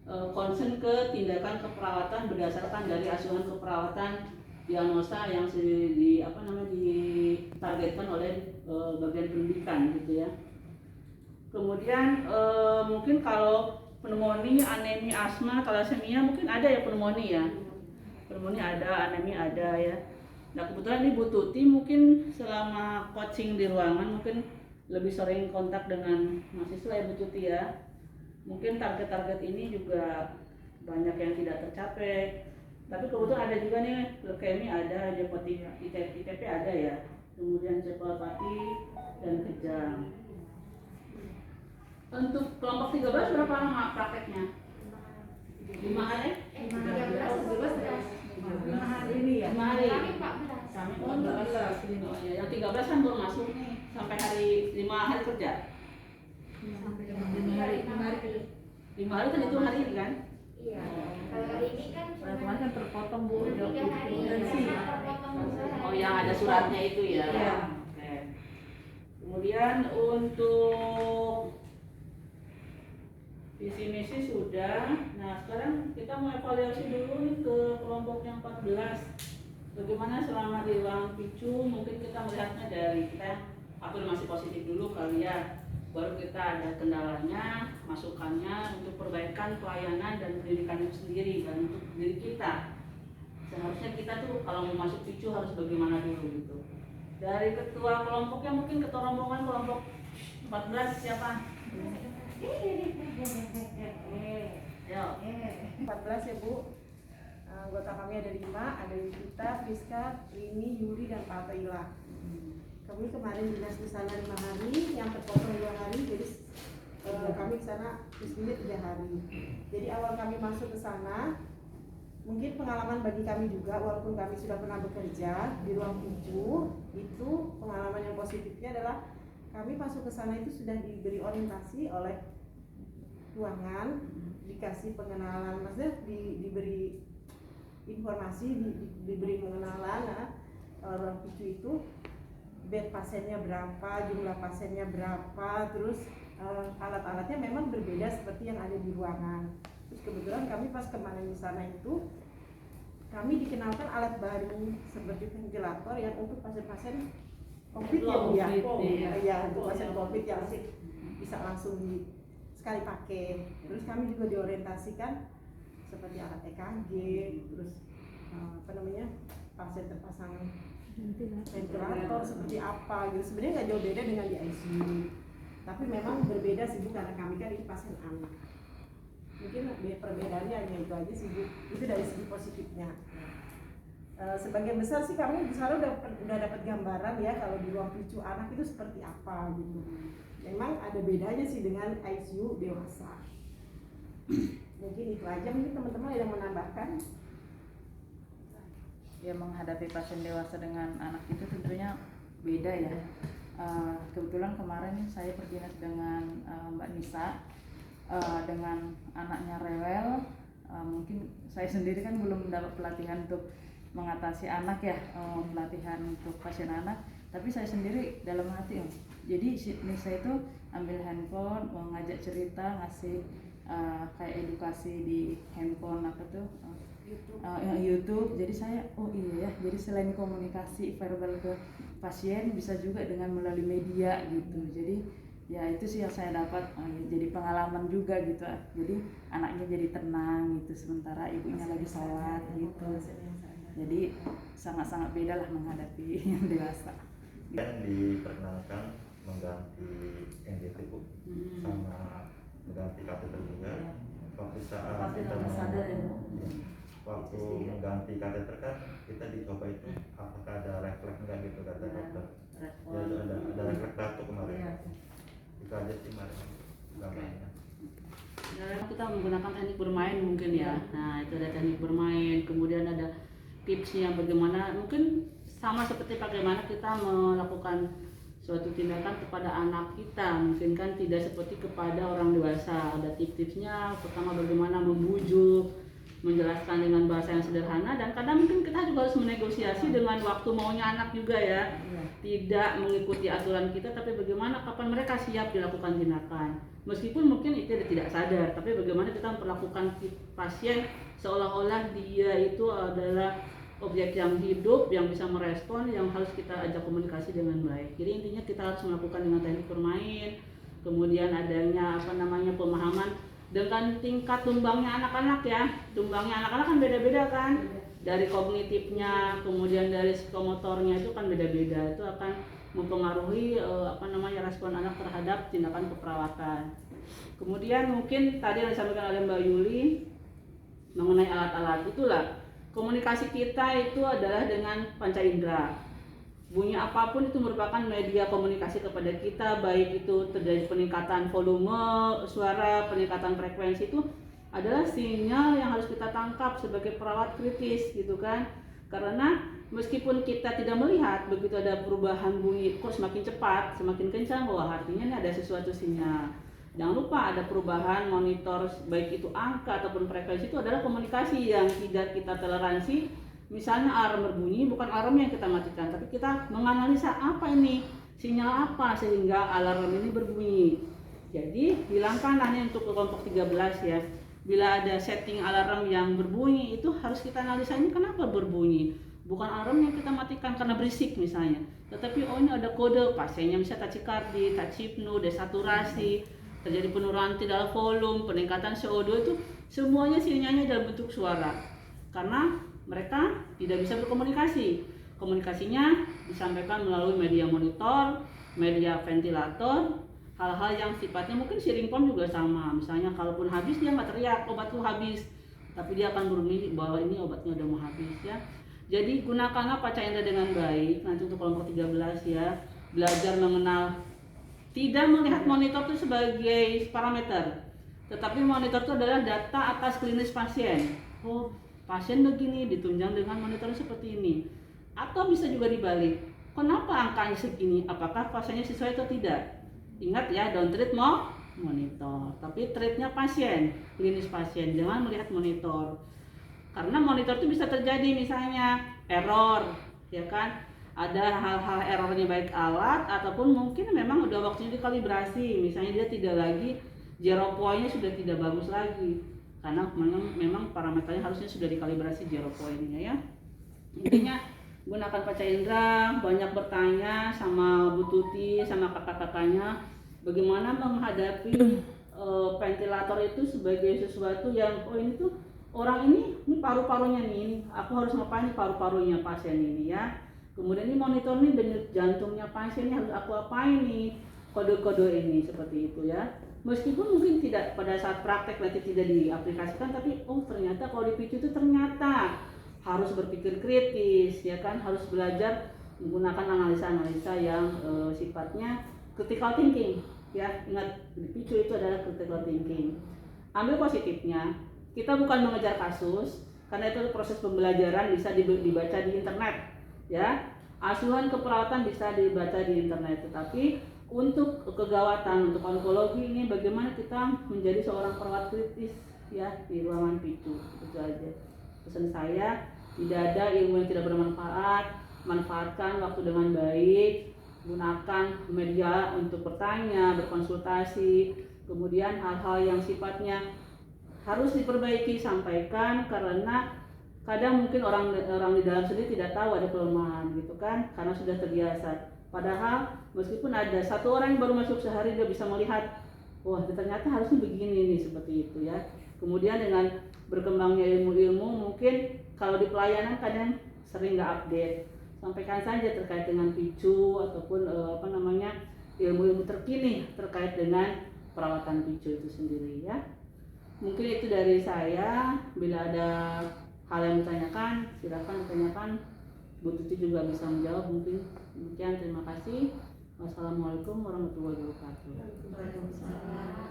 concern ke tindakan keperawatan berdasarkan dari asuhan keperawatan diagnosa yang ditargetkan oleh bagian pendidikan gitu ya. Kemudian mungkin kalau pneumonia, anemi, asma, thalassemia mungkin ada ya pneumonia ya. Pneumonia ada, anemi ada ya. Nah kebetulan ini Bu Tuti mungkin selama coaching di ruangan mungkin lebih sering kontak dengan mahasiswa ya Bu Tuti ya. Mungkin target-target ini juga banyak yang tidak tercapai. Tapi kebetulan ada juga nih leukemia ada, hepatitis ITP ada ya. Kemudian cephalopati dan kejang. Untuk kelompok 13 berapa lama prakteknya? 5 hari? 5 hari ini ya? 5 hari. Kami 14. Oh ya, yang 13 kan belum masuk nih. Sampai hari 5 hari kerja. Sampai 5 hari. 5 hari kan itu hari ini kan? Iya. Kalau hari ini kan kemarin kan terpotong Bu. 3 hari terpotong. Oh yang ada suratnya itu ya? Iya. Oke. Kemudian untuk visi misi sudah. Nah sekarang kita mau evaluasi dulu nih ke kelompok yang 14. Bagaimana selama di ruang picu, mungkin kita melihatnya dari kita afirmasi positif dulu kali ya. Baru kita ada kendalanya, masukannya untuk perbaikan pelayanan dan pendidikan itu sendiri dan untuk diri kita. Seharusnya kita tuh kalau mau masuk picu harus bagaimana dulu gitu. Dari ketua kelompoknya mungkin ketua rombongan kelompok 14 siapa? Yo. 14 ya Bu. Anggota kami ada 5, ada Yusita, Friska, Rini, Yuli, dan Pak Ila. Kami kemarin dinas di sana 5 hari, yang terpotong 2 hari, jadi kami di sana resminya 3 hari. Jadi awal kami masuk ke sana, mungkin pengalaman bagi kami juga, walaupun kami sudah pernah bekerja di ruang picu, itu pengalaman yang positifnya adalah kami masuk ke sana itu sudah diberi orientasi oleh ruangan, dikasih pengenalan, maksudnya diberi informasi, diberi pengenalan ruang picu itu bed pasiennya berapa, jumlah pasiennya berapa, terus alat-alatnya memang berbeda seperti yang ada di ruangan. Terus kebetulan kami pas kemarin di sana itu kami dikenalkan alat baru seperti ventilator yang untuk pasien-pasien COVID ya, untuk pasien COVID yang bisa langsung sekali pakai. Terus kami juga diorientasikan seperti alat EKG, terus pasien terpasang ventilator seperti apa gitu. Sebenarnya nggak jauh beda dengan di ICU, tapi memang berbeda sih Bu, karena kami kan ini pasien anak. Mungkin perbedaannya hanya itu aja sih Bu. Itu dari segi positifnya. Sebagian besar sih kami di sana udah dapat gambaran ya kalau di ruang picu anak itu seperti apa gitu. Memang ada bedanya sih dengan ICU dewasa. Mungkin itu aja, mungkin teman-teman ada yang menambahkan. Ya, menghadapi pasien dewasa dengan anak itu tentunya beda ya. Kebetulan kemarin saya berdinas dengan Mbak Nisa dengan anaknya rewel. Mungkin saya sendiri kan belum mendapat pelatihan untuk mengatasi anak ya, pelatihan untuk pasien anak. Tapi saya sendiri dalam hati, jadi Nisa itu ambil handphone, mau ngajak cerita, ngasih kayak edukasi di handphone YouTube. Jadi saya iya ya, jadi selain komunikasi verbal ke pasien bisa juga dengan melalui media gitu. Jadi ya itu sih yang saya dapat, jadi pengalaman juga gitu. Jadi anaknya jadi tenang gitu sementara ibunya lagi sholat gitu. Jadi sangat-sangat beda lah menghadapi yang dewasa. Dan diperkenalkan mengganti NDT Bu, sama mengganti kateter juga. Waktu saat kita waktu mengganti kateter kan kita dicoba itu apakah ada refleks enggak gitu kata dokter. Ya ada refleks batuk kemarin. Itu aja sih kemarin gambarnya. Kita menggunakan teknik bermain mungkin ya. Nah itu ada teknik bermain, kemudian ada tipsnya bagaimana, mungkin sama seperti bagaimana kita melakukan suatu tindakan kepada anak kita, mungkin kan tidak seperti kepada orang dewasa. Ada tips-tipsnya, pertama bagaimana membujuk, menjelaskan dengan bahasa yang sederhana, dan kadang mungkin kita juga harus menegosiasi dengan waktu maunya anak juga ya. Tidak mengikuti aturan kita, tapi bagaimana kapan mereka siap dilakukan tindakan. Meskipun mungkin itu tidak sadar, tapi bagaimana kita memperlakukan pasien seolah-olah dia itu adalah objek yang hidup, yang bisa merespon, yang harus kita ajak komunikasi dengan baik. Jadi intinya kita harus melakukan dengan teknik bermain, kemudian adanya pemahaman dengan tingkat tumbangnya anak-anak ya. Tumbangnya anak-anak kan beda-beda kan, dari kognitifnya, kemudian dari psikomotornya itu kan beda-beda. Itu akan mempengaruhi respon anak terhadap tindakan keperawatan. Kemudian mungkin tadi yang disampaikan oleh Mbak Yuli mengenai alat-alat, itulah komunikasi kita itu adalah dengan panca indera. Bunyi apapun itu merupakan media komunikasi kepada kita, baik itu terjadi peningkatan volume suara, peningkatan frekuensi, itu adalah sinyal yang harus kita tangkap sebagai perawat kritis gitu kan. Karena meskipun kita tidak melihat, begitu ada perubahan bunyi kok semakin cepat, semakin kencang, wah artinya ini ada sesuatu sinyal. Jangan lupa ada perubahan monitor, baik itu angka ataupun frekuensi, itu adalah komunikasi yang tidak kita toleransi. Misalnya alarm berbunyi, bukan alarm yang kita matikan, tapi kita menganalisa apa ini, sinyal apa sehingga alarm ini berbunyi. Jadi hilangkanlah ini untuk kelompok 13 ya. Bila ada setting alarm yang berbunyi, itu harus kita analisa ini kenapa berbunyi. Bukan alarm yang kita matikan karena berisik misalnya, tetapi ini ada kode pasiennya misalnya tachikardi, tachipnu, desaturasi, terjadi penurunan tidal volume, peningkatan CO2, itu semuanya sinyalnya dalam bentuk suara. Karena mereka tidak bisa berkomunikasi. Komunikasinya disampaikan melalui media monitor, media ventilator, hal-hal yang sifatnya mungkin sharing form juga sama. Misalnya kalaupun habis dia nggak teriak obatku habis, tapi dia akan berbunyi bahwa ini obatnya udah mau habis ya. Jadi gunakanlah panca indera dengan baik. Nanti untuk kelompok 13 ya, belajar mengenal, tidak melihat monitor itu sebagai parameter, tetapi monitor itu adalah data atas klinis pasien. Oh, pasien begini ditunjang dengan monitor seperti ini. Atau bisa juga dibalik, kenapa angkanya segini, apakah pasiennya sesuai atau tidak. Ingat ya, don't treat monitor, tapi treatnya pasien, klinis pasien, jangan melihat monitor. Karena monitor itu bisa terjadi misalnya error, ya kan, ada hal-hal errornya baik alat ataupun mungkin memang udah waktunya dikalibrasi, misalnya dia tidak lagi, zero point-nya sudah tidak bagus lagi, karena memang parameternya harusnya sudah dikalibrasi zero point-nya ya. Intinya gunakan panca indera, banyak bertanya sama Bu Tuti, sama kakak-kakaknya, bagaimana menghadapi ventilator itu sebagai sesuatu yang ini tuh orang ini paru-parunya nih, aku harus ngapain paru-parunya pasien ini ya. Kemudian ini monitor nih denyut jantungnya pasien ini harus aku apain nih, kode-kode ini seperti itu ya. Meskipun mungkin tidak pada saat praktek nanti tidak diaplikasikan, tapi ternyata kalau dipicu itu ternyata harus berpikir kritis ya kan, harus belajar menggunakan analisa-analisa yang sifatnya critical thinking ya. Ingat, dipicu itu adalah critical thinking. Ambil positifnya, kita bukan mengejar kasus, karena itu proses pembelajaran bisa dibaca di internet ya. Asuhan keperawatan bisa dibaca di internet, tetapi untuk kegawatan, untuk onkologi ini bagaimana kita menjadi seorang perawat kritis ya di ruangan picu. Itu aja pesan saya. Tidak ada ilmu yang tidak bermanfaat. Manfaatkan waktu dengan baik, gunakan media untuk bertanya, berkonsultasi, kemudian hal-hal yang sifatnya harus diperbaiki sampaikan, karena kadang mungkin orang di dalam sendiri tidak tahu ada kelemahan gitu kan, karena sudah terbiasa. Padahal meskipun ada satu orang yang baru masuk sehari, dia bisa melihat, wah ternyata harusnya begini nih, seperti itu ya. Kemudian dengan berkembangnya ilmu-ilmu, mungkin kalau di pelayanan kadang sering nggak update, sampaikan saja terkait dengan picu ataupun ilmu-ilmu terkini terkait dengan perawatan picu itu sendiri ya. Mungkin itu dari saya. Bila ada hal yang ditanyakan, silakan ditanyakan. Bu Tuti juga bisa menjawab mungkin. Demikian, terima kasih. Wassalamualaikum warahmatullahi wabarakatuh. Waalaikumsalam.